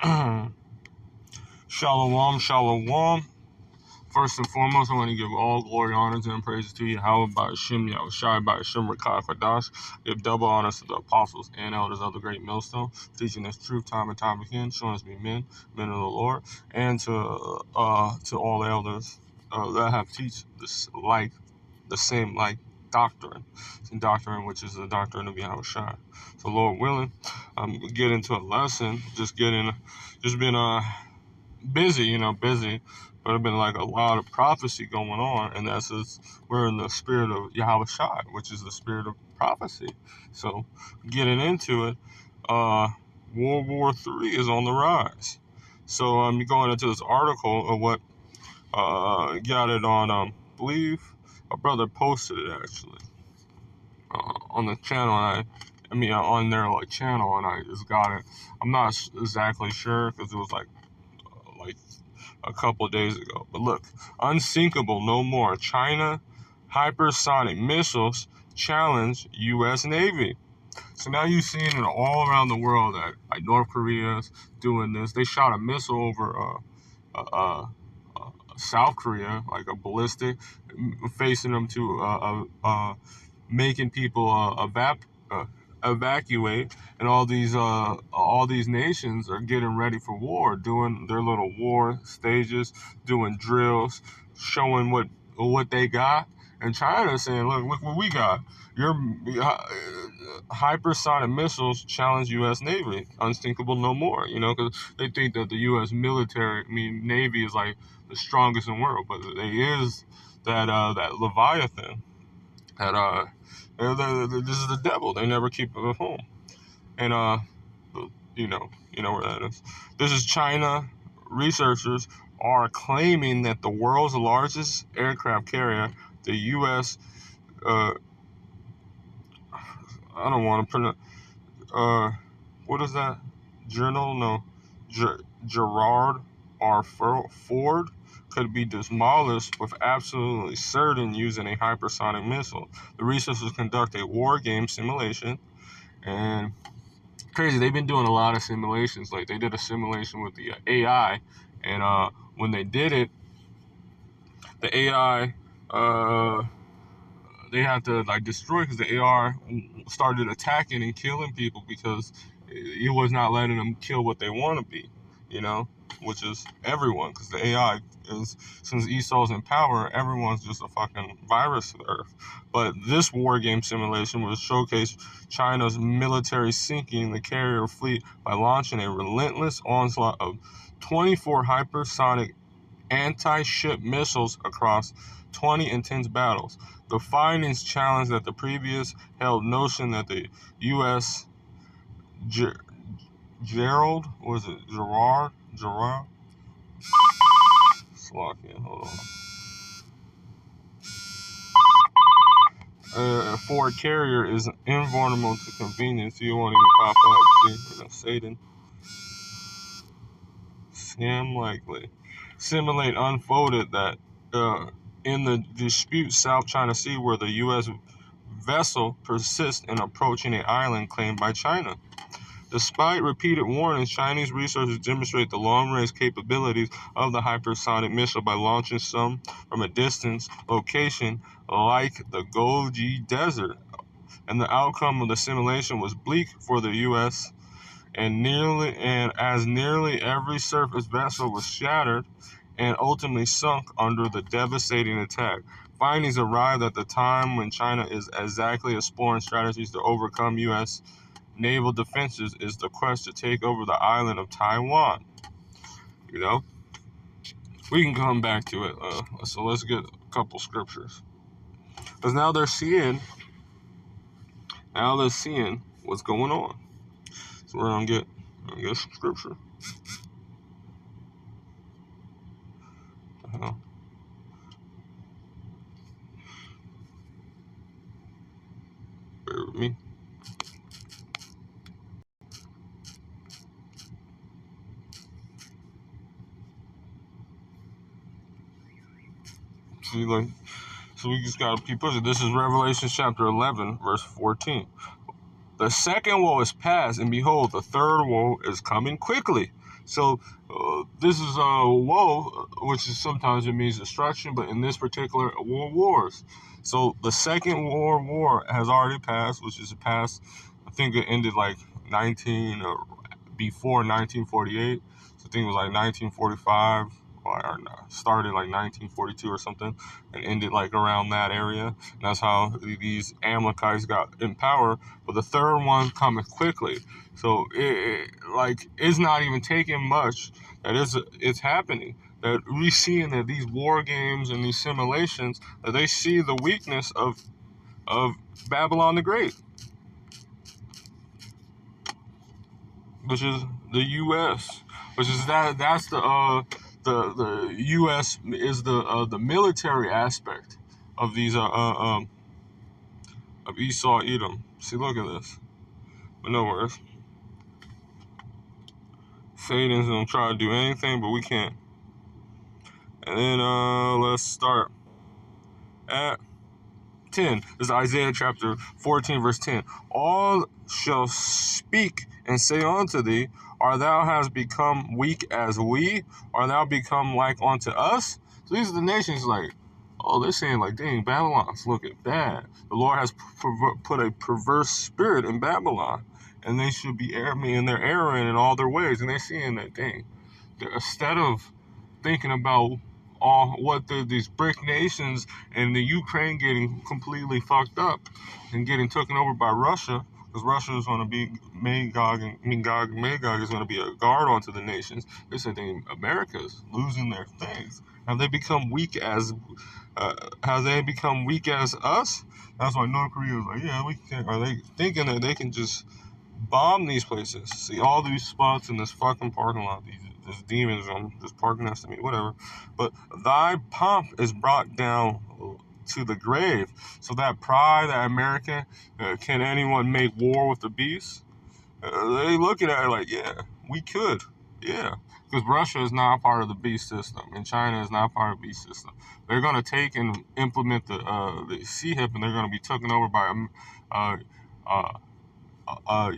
Shalom, shalom. First and foremost, I want to give all glory, honors, and praises to Yahweh by Hashem, Yahushai by Hashem, Rakah Kodash. Give double honors to the apostles and elders of the great millstone, teaching us truth time and time again, showing us to be men of the Lord, and to all elders that have teach this the same doctrine, which is the doctrine of Yahushai. So Lord willing, get into a lesson. Just been busy, but it's been like a lot of prophecy going on, and that's just, we're in the spirit of Yahushua, which is the spirit of prophecy. So getting into it, World War III is on the rise. So I'm going into this article of what got it on, believe a brother posted it actually on the channel, and on their channel, and I just got it. I'm not exactly sure because it was like a couple of days ago. But look, unsinkable no more. China hypersonic missiles challenge U.S. Navy. So now you've seen it all around the world that North Korea's doing this. They shot a missile over South Korea, like a ballistic, facing them to making people evacuate, and all these nations are getting ready for war, doing their little war stages, doing drills, showing what they got. And China saying, look what we got. Your hypersonic missiles challenge U.S. Navy. Unsinkable no more. Because they think that the U.S. Navy is like the strongest in the world, but they is that Leviathan. This is the devil. They never keep it at home. And you know where that is. This is China. Researchers are claiming that the world's largest aircraft carrier, the U.S. I don't want to pronounce. What is that? Journal? No. Gerard R. Ford could be demolished with absolutely certain using a hypersonic missile. The researchers conduct a war game simulation, and crazy, they've been doing a lot of simulations. Like they did a simulation with the AI, and when they did it, the AI they had to destroy, because the AI started attacking and killing people because it was not letting them kill what they want to be, which is everyone. Because the AI is, since Esau's in power, everyone's just a fucking virus to the earth. But this war game simulation was showcase China's military sinking the carrier fleet by launching a relentless onslaught of 24 hypersonic anti-ship missiles across 20 intense battles. The findings challenge that the previous held notion that the U.S. Gerard? Slocking, hold on. Ford carrier is invulnerable to convenience. You won't even pop up. See, Satan. Scam likely. Simulate unfolded that in the dispute South China Sea, where the U.S. vessel persists in approaching an island claimed by China. Despite repeated warnings, Chinese researchers demonstrate the long-range capabilities of the hypersonic missile by launching some from a distant location like the Goji Desert. And the outcome of the simulation was bleak for the U.S., and as nearly every surface vessel was shattered and ultimately sunk under the devastating attack. Findings arrived at the time when China is exactly exploring strategies to overcome U.S. naval defenses is the quest to take over the island of Taiwan. We can come back to it. So let's get a couple scriptures. Because now they're seeing what's going on. So we're gonna get some scripture. Bear with me. See, so we just gotta keep pushing. This is Revelation chapter 11, verse 14. The second woe is past, and behold, the third woe is coming quickly. So this is woe, which is sometimes it means destruction, but in this particular wars. So the Second World War has already passed, which is past. I think it ended like 19 or before 1948. So I think it was like 1945 or started like 1942 or something and ended like around that area. And that's how these Amalekites got in power. But the third one coming quickly. So it's not even taking much that it's happening. That we seeing that these war games and these simulations that they see the weakness of Babylon the Great, which is the U.S., which is that's the U.S. is the military aspect of these of Esau Edom. See, look at this. But no worries. Satan's gonna try to do anything, but we can't. And then let's start at 10. This is Isaiah chapter 14, verse 10. All shall speak and say unto thee, Art thou hast become weak as we? Art thou become like unto us? So these are the nations like, oh, they're saying like, dang, Babylon's looking bad. The Lord has put a perverse spirit in Babylon, and they should be and they're erring in all their ways. And they're seeing that, dang, instead of thinking about these brick nations and the Ukraine getting completely fucked up and getting taken over by Russia, because Russia is going to be Magog is going to be a guard onto the nations. They said America's losing their things. Have they become weak as us? That's why North Korea was like, yeah, we can. Are they thinking that they can just bomb these places? See all these spots in this fucking parking lot. These demons just parking next to me, whatever. But thy pomp is brought down to the grave. So that pride, that American, can anyone make war with the beast? They looking at it like, yeah, we could, yeah. Because Russia is not part of the beast system, and China is not part of the beast system. They're going to take and implement the CHIP, and they're going to be taken over by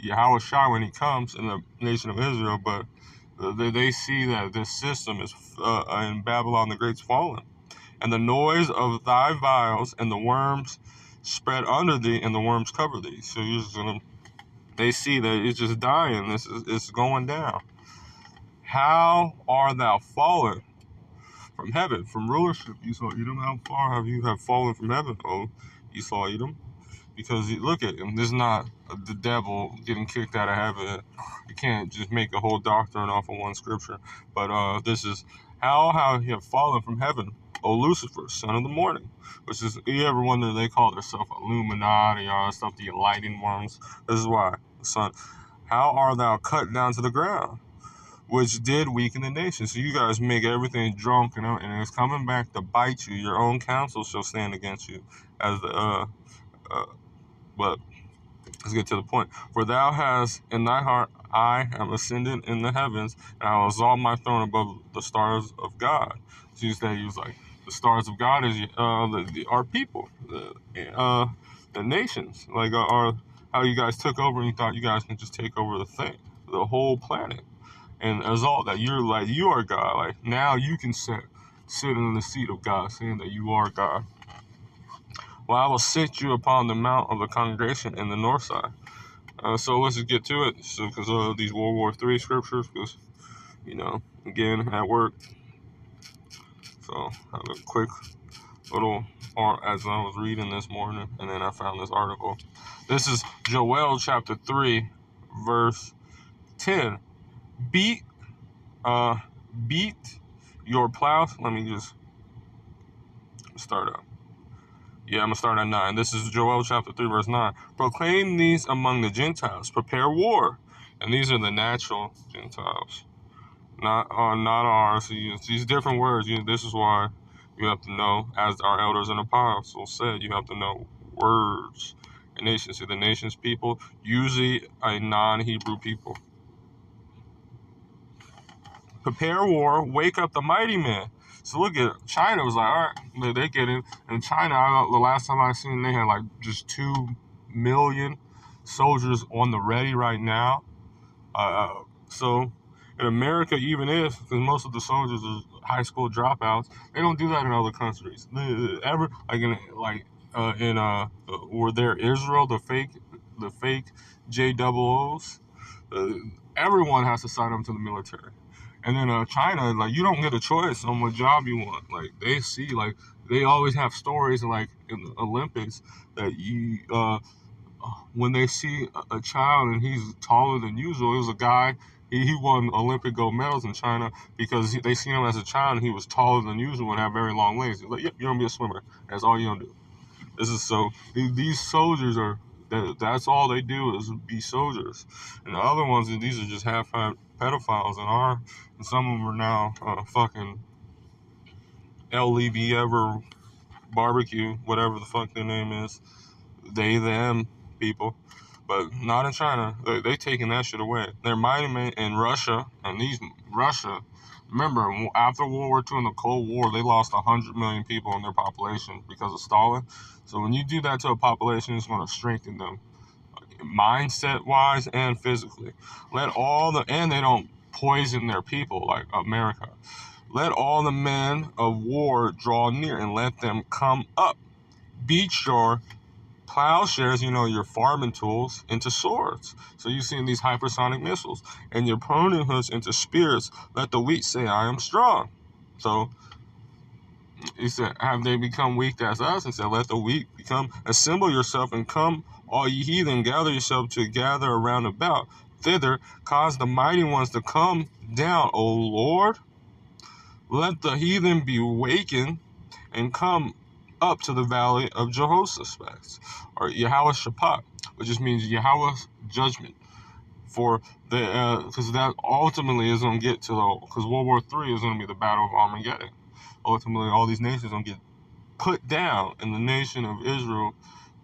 Yahweh Shai when he comes in the nation of Israel, but they see that this system is in Babylon the Great's fallen. And the noise of thy vials and the worms spread under thee, and the worms cover thee. So they see that it's just dying. It's going down. How art thou fallen from heaven, from rulership, Esau Edom? How far have you fallen from heaven, O Esau Edom? Because look at him. This is not the devil getting kicked out of heaven. You can't just make a whole doctrine off of one scripture. But this is how you have fallen from heaven, O Lucifer, son of the morning. Which is, you ever wonder, they call themselves Illuminati, all that stuff, the enlightening ones. This is why, son. How art thou cut down to the ground, which did weaken the nation? So you guys make everything drunk, and it's coming back to bite you. Your own counsel shall stand against you, as the but let's get to the point. For thou hast in thy heart, I am ascended in the heavens, and I will exalt my throne above the stars of God. So you say, he was like, the stars of God is our people, the nations, like are how you guys took over, and you thought you guys can just take over the whole planet, and exalt that you are God. Like now you can sit in the seat of God, saying that you are God. Well, I will sit you upon the mount of the congregation in the north side. So let's just get to it. So, because of these World War III scriptures, because, again, at work. So, have a quick little part as I was reading this morning, and then I found this article. This is Joel chapter 3, verse 10. Beat your plows. Let me just start up. Yeah, I'm going to start at 9. This is Joel chapter 3, verse 9. Proclaim these among the Gentiles. Prepare war. And these are the natural Gentiles, not ours. These different words. This is why you have to know, as our elders and apostles said, you have to know words. And nations. See, the nations people, usually a non-Hebrew people. Prepare war. Wake up the mighty men. So look at it. China was like, all right, they get it. And China, the last time I seen, they had like just 2 million soldiers on the ready right now. So In America, even if, because most of the soldiers are high school dropouts, they don't do that in other countries. Ever were there Israel, the fake JOOs, uh, everyone has to sign up to the military. And then China, like, you don't get a choice on what job you want. Like, they see, like, they always have stories like in the Olympics that when they see a child and he's taller than usual. It was a guy, he won Olympic gold medals in China because they seen him as a child and he was taller than usual and had very long legs. He's like, yep, you're gonna be a swimmer. That's all you're gonna do. This is so. These soldiers are. That's all they do is be soldiers, and the other ones, these are just half pedophiles, and some of them are now fucking LEB ever barbecue, whatever the fuck their name is. They, them people, but not in China. They taking that shit away. They're mighty men in Russia, and Russia. Remember, after World War II and the Cold War, they lost 100 million people in their population because of Stalin. So when you do that to a population, it's going to strengthen them, mindset-wise and physically. And they don't poison their people like America. Let all the men of war draw near and let them come up. Beat your plowshares, your farming tools, into swords. So you've seen these hypersonic missiles. And your pruning hooks into spears. Let the weak say, I am strong. So he said, have they become weak as us? And said, let the weak assemble yourself and come, all ye heathen, gather yourself to gather around about. Thither, cause the mighty ones to come down, O Lord. Let the heathen be wakened and come up to the valley of Jehoshaphat, or Yahweh Shaphat, which just means Yahweh's judgment. For because that ultimately is going to get to because World War III is going to be the battle of Armageddon. Ultimately, all these nations are going to get put down, and the nation of Israel,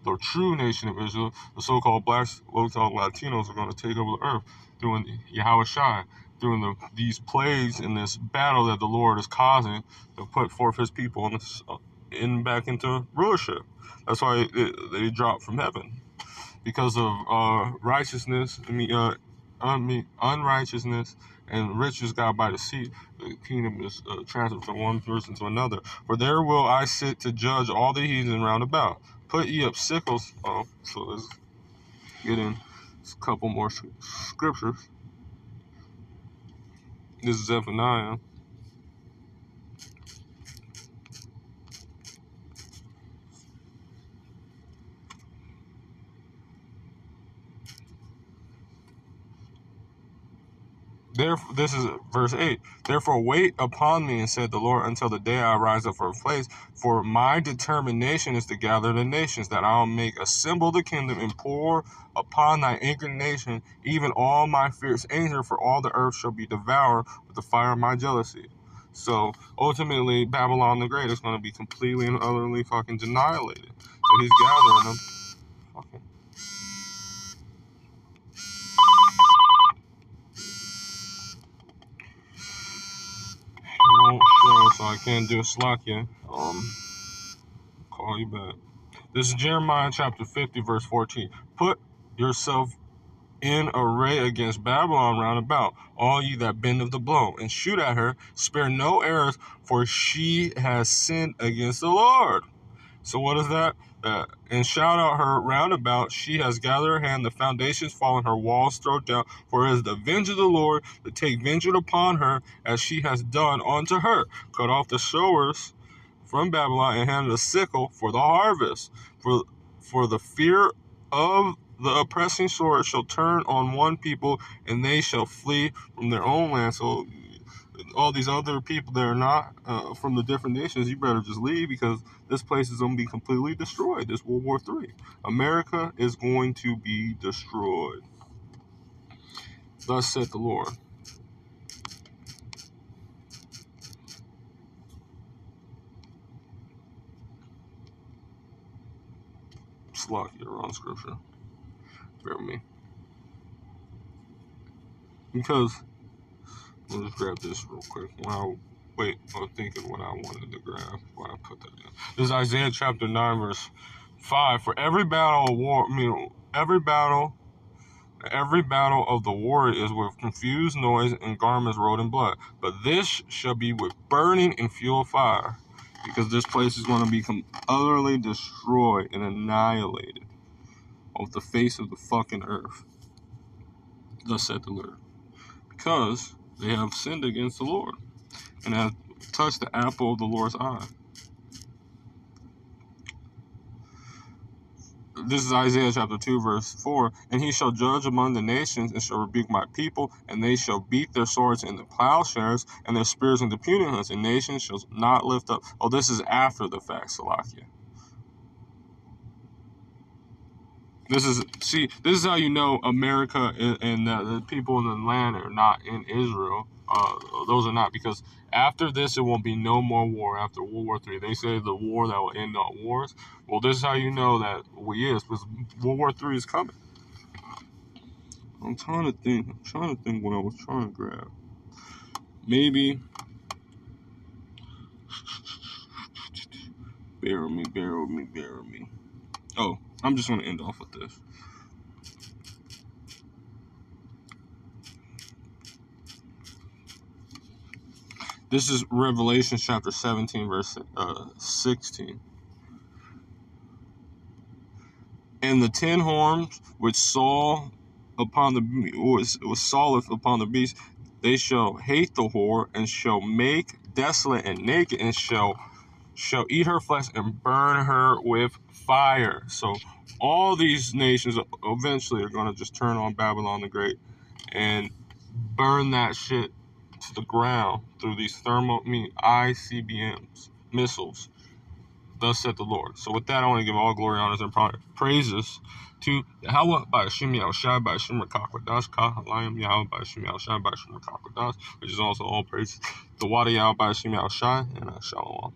the true nation of Israel, the so-called blacks, so-called Latinos, are going to take over the earth through Yahweh Shai, through these plagues and this battle that the Lord is causing to put forth His people back into rulership. That's why they dropped from heaven, because of unrighteousness and riches got by deceit. The kingdom is transferred from one person to another. For there will I sit to judge all the heathen round about. Put ye up sickles. So let's get in a couple more scriptures. This is Zephaniah. This is verse 8. Therefore wait upon me, said the Lord, until the day I rise up for a place. For my determination is to gather the nations, that I will make assemble the kingdom and pour upon thy anchored nation, even all my fierce anger, for all the earth shall be devoured with the fire of my jealousy. So ultimately, Babylon the Great is going to be completely and utterly fucking annihilated. So he's gathering them. Fucking. Won't show, so I can't do a slot yet. Call you back. This is Jeremiah chapter 50, verse 14. Put yourself in array against Babylon round about, all ye that bend of the blow, and shoot at her, spare no arrows, for she has sinned against the Lord. So what is that? And shout out her round about, she has gathered her hand, the foundations fallen, her walls thrown down, for it is the vengeance of the Lord to take vengeance upon her, as she has done unto her. Cut off the sowers from Babylon, and handed a sickle for the harvest. For the fear of the oppressing sword shall turn on one people, and they shall flee from their own land. So all these other people that are not from the different nations, you better just leave, because this place is going to be completely destroyed. This World War III. America is going to be destroyed. Thus saith the Lord. Slock, you're wrong scripture. Bear with me. Because, let me just grab this real quick. I was thinking what I wanted to grab. Why I put that in. This is Isaiah chapter 9, verse 5. For every battle of war, every battle Every battle of the warrior is with confused noise and garments rolled in blood. But this shall be with burning and fuel of fire, because this place is going to become utterly destroyed and annihilated off the face of the fucking earth. Thus said the Lord. Because they have sinned against the Lord and have touched the apple of the Lord's eye. This is Isaiah chapter 2, verse 4. And he shall judge among the nations and shall rebuke my people, and they shall beat their swords into plowshares and their spears into pruning hooks, and nations shall not lift up. Oh, this is after the fact, Salakia. This is how you know America and the people in the land are not in Israel. Those are not, because after this, it won't be no more war after World War III. They say the war that will end all wars. Well, this is how you know that we is, because World War III is coming. I'm trying to think what I was trying to grab. Maybe. Bear with me. Oh, I'm just going to end off with this. This is Revelation chapter 17, verse 16. And the 10 horns which saweth upon the beast, they shall hate the whore, and shall make desolate and naked, and shall eat her flesh and burn her with fire. So all these nations eventually are going to just turn on Babylon the Great and burn that shit to the ground through these ICBMs, missiles. Thus said the Lord. So with that, I want to give all glory, honors, and praises to Yahweh by Hashem Yahushai by Hashem Rakakwadash Kahalayim Yahweh by Hashem Yahushai by Hashem Rakakwadash, which is also all praise. The water Yahweh by Hashem Yahushai, and Shalom.